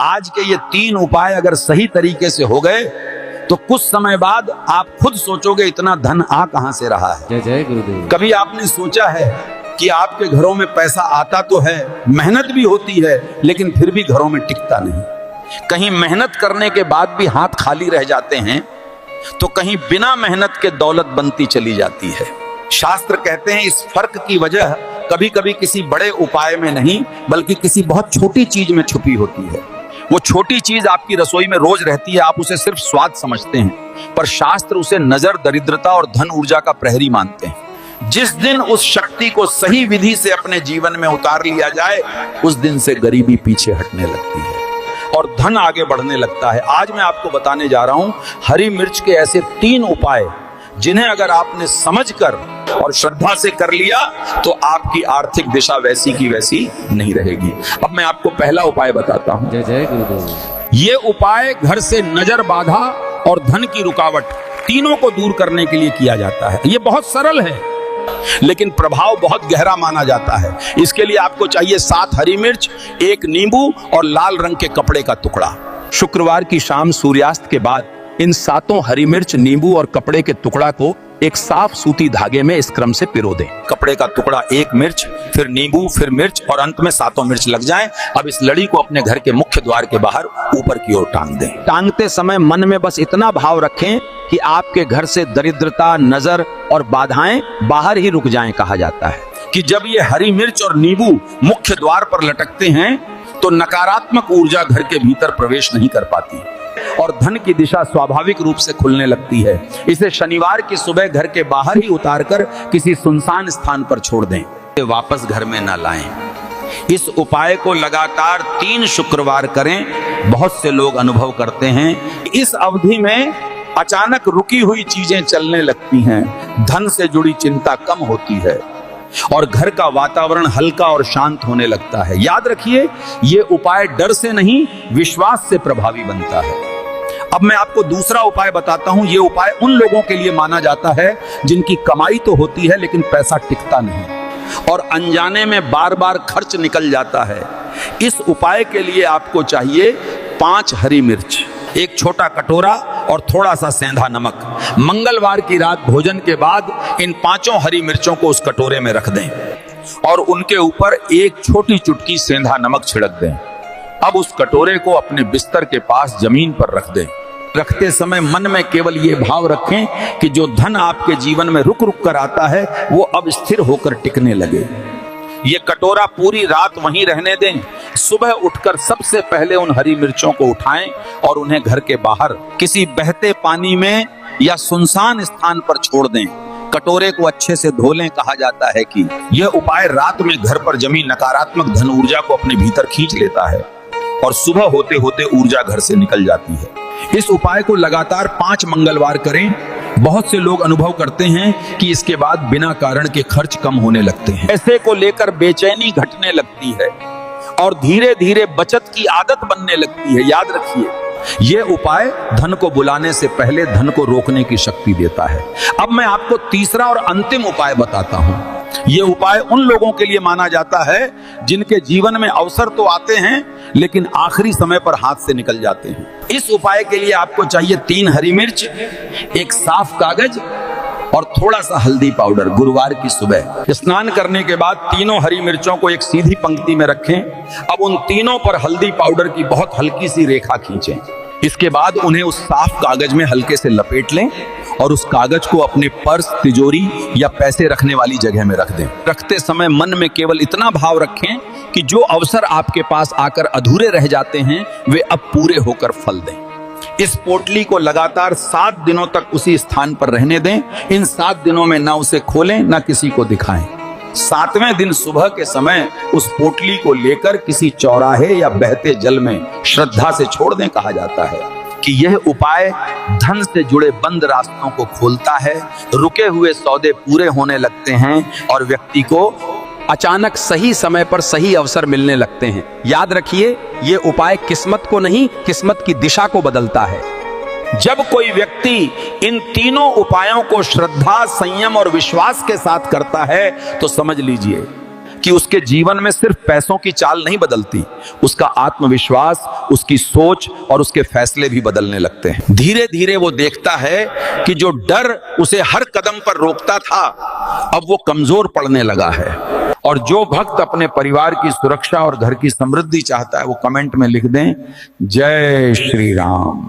आज के ये 3 उपाय अगर सही तरीके से हो गए तो कुछ समय बाद आप खुद सोचोगे इतना धन आ कहां से रहा है। जय जय गुरुदेव। कभी आपने सोचा है कि आपके घरों में पैसा आता तो है, मेहनत भी होती है, लेकिन फिर भी घरों में टिकता नहीं। कहीं मेहनत करने के बाद भी हाथ खाली रह जाते हैं, तो कहीं बिना मेहनत के दौलत बनती चली जाती है। शास्त्र कहते हैं इस फर्क की वजह कभी कभी किसी बड़े उपाय में नहीं बल्कि किसी बहुत छोटी चीज में छुपी होती है। वो छोटी चीज आपकी रसोई में रोज रहती है, आप उसे सिर्फ स्वाद समझते हैं, पर शास्त्र उसे नजर, दरिद्रता और धन ऊर्जा का प्रहरी मानते हैं। जिस दिन उस शक्ति को सही विधि से अपने जीवन में उतार लिया जाए, उस दिन से गरीबी पीछे हटने लगती है और धन आगे बढ़ने लगता है। आज मैं आपको बताने जा रहा हूं हरी मिर्च के ऐसे 3 उपाय जिन्हें अगर आपने समझकर और श्रद्धा से कर लिया तो आपकी आर्थिक दिशा वैसी की वैसी नहीं रहेगी। अब मैं आपको पहला उपाय बताता हूं। जय जय गुरुदेव। ये उपाय घर से नजर बाधा और धन की रुकावट तीनों को दूर करने के लिए किया जाता है। ये बहुत सरल है लेकिन प्रभाव बहुत गहरा माना जाता है। इसके लिए आपको चाहिए 7 हरी मिर्च, 1 नींबू और लाल रंग के कपड़े का टुकड़ा। शुक्रवार की शाम सूर्यास्त के बाद इन 7 हरी मिर्च, नींबू और कपड़े के टुकड़ा को एक साफ सूती धागे में इस क्रम से पिरो दें। कपड़े का टुकड़ा, 1 मिर्च, फिर नींबू, फिर मिर्च और अंत में 7 मिर्च लग जाएं। अब इस लड़ी को अपने घर के मुख्य द्वार के बाहर ऊपर की ओर टांग दें। टांगते समय मन में बस इतना भाव रखें कि आपके घर से दरिद्रता, नजर और बाधाएं बाहर ही रुक जाएं। कहा जाता है कि जब ये हरी मिर्च और नींबू मुख्य द्वार पर लटकते हैं तो नकारात्मक ऊर्जा घर के भीतर प्रवेश नहीं कर पाती और धन की दिशा स्वाभाविक रूप से खुलने लगती है। इसे शनिवार की सुबह घर के बाहर ही उतारकर किसी सुनसान स्थान पर छोड़ दें, वापस घर में न लाएं। इस उपाय को लगातार 3 शुक्रवार करें। बहुत से लोग अनुभव करते हैं इस अवधि में अचानक रुकी हुई चीजें चलने लगती हैं, धन से जुड़ी चिंता कम होती है और घर का वातावरण हल्का और शांत होने लगता है। याद रखिए, ये उपाय डर से नहीं, विश्वास से प्रभावी बनता है। अब मैं आपको दूसरा उपाय बताता हूं। ये उपाय उन लोगों के लिए माना जाता है जिनकी कमाई तो होती है लेकिन पैसा टिकता नहीं और अनजाने में बार बार खर्च निकल जाता है। इस उपाय के लिए आपको चाहिए 5 हरी मिर्च, 1 छोटा कटोरा और थोड़ा सा सेंधा नमक। मंगलवार की रात भोजन के बाद इन 5 हरी मिर्चों को उस कटोरे में रख दें और उनके ऊपर 1 छोटी चुटकी सेंधा नमक छिड़क दें। अब उस कटोरे को अपने बिस्तर के पास जमीन पर रख दें। रखते समय मन में केवल ये भाव रखें कि जो धन आपके जीवन में रुक रुक कर आता है वो अब स्थिर होकर टिकने लगे। ये कटोरा पूरी रात वहीं रहने दें। सुबह उठकर सबसे पहले उन हरी मिर्चों को उठाएं और उन्हें घर के बाहर किसी बहते पानी में या सुनसान स्थान पर छोड़ दें। कटोरे को अच्छे से धो लें। कहा जाता है कि यह उपाय रात में घर पर जमी नकारात्मक धन ऊर्जा को अपने भीतर खींच लेता है और सुबह होते होते ऊर्जा घर से निकल जाती है। इस उपाय को लगातार 5 मंगलवार करें। बहुत से लोग अनुभव करते हैं कि इसके बाद बिना कारण के खर्च कम होने लगते हैं, पैसे को लेकर बेचैनी घटने लगती है और धीरे धीरे बचत की आदत बनने लगती है। याद रखिए, यह उपाय धन को बुलाने से पहले धन को रोकने की शक्ति देता है। अब मैं आपको तीसरा और अंतिम उपाय बताता हूं। यह उपाय उन लोगों के लिए माना जाता है जिनके जीवन में अवसर तो आते हैं लेकिन आखिरी समय पर हाथ से निकल जाते हैं। इस उपाय के लिए आपको चाहिए 3 हरी मिर्च, 1 साफ कागज और थोड़ा सा हल्दी पाउडर। गुरुवार की सुबह स्नान करने के बाद तीनों हरी मिर्चों को एक सीधी पंक्ति में रखें। अब उन तीनों पर हल्दी पाउडर की बहुत हल्की सी रेखा खींचें। इसके बाद उन्हें उस साफ कागज में हल्के से लपेट लें और उस कागज को अपने पर्स, तिजोरी या पैसे रखने वाली जगह में रख दें। रखते समय मन में केवल इतना भाव रखें कि जो अवसर आपके पास आकर अधूरे रह जाते हैं वे अब पूरे होकर फल दें। इस पोटली को लगातार 7 दिनों तक उसी स्थान पर रहने दें। इन 7 दिनों में ना उसे खोलें ना किसी को दिखाएं। 7वें दिन सुबह के समय उस पोटली को लेकर किसी चौराहे या बहते जल में श्रद्धा से छोड़ दें। कहा जाता है कि यह उपाय धन से जुड़े बंद रास्तों को खोलता है, रुके हुए सौदे पूरे होने लगते हैं और व्यक्ति को अचानक सही समय पर सही अवसर मिलने लगते हैं। याद रखिए, यह उपाय किस्मत को नहीं, किस्मत की दिशा को बदलता है। जब कोई व्यक्ति इन तीनों उपायों को श्रद्धा, संयम और विश्वास के साथ करता है तो समझ लीजिए कि उसके जीवन में सिर्फ पैसों की चाल नहीं बदलती, उसका आत्मविश्वास, उसकी सोच और उसके फैसले भी बदलने लगते हैं। धीरे धीरे वो देखता है कि जो डर उसे हर कदम पर रोकता था अब वो कमजोर पड़ने लगा है। और जो भक्त अपने परिवार की सुरक्षा और घर की समृद्धि चाहता है वो कमेंट में लिख दें, जय श्री राम।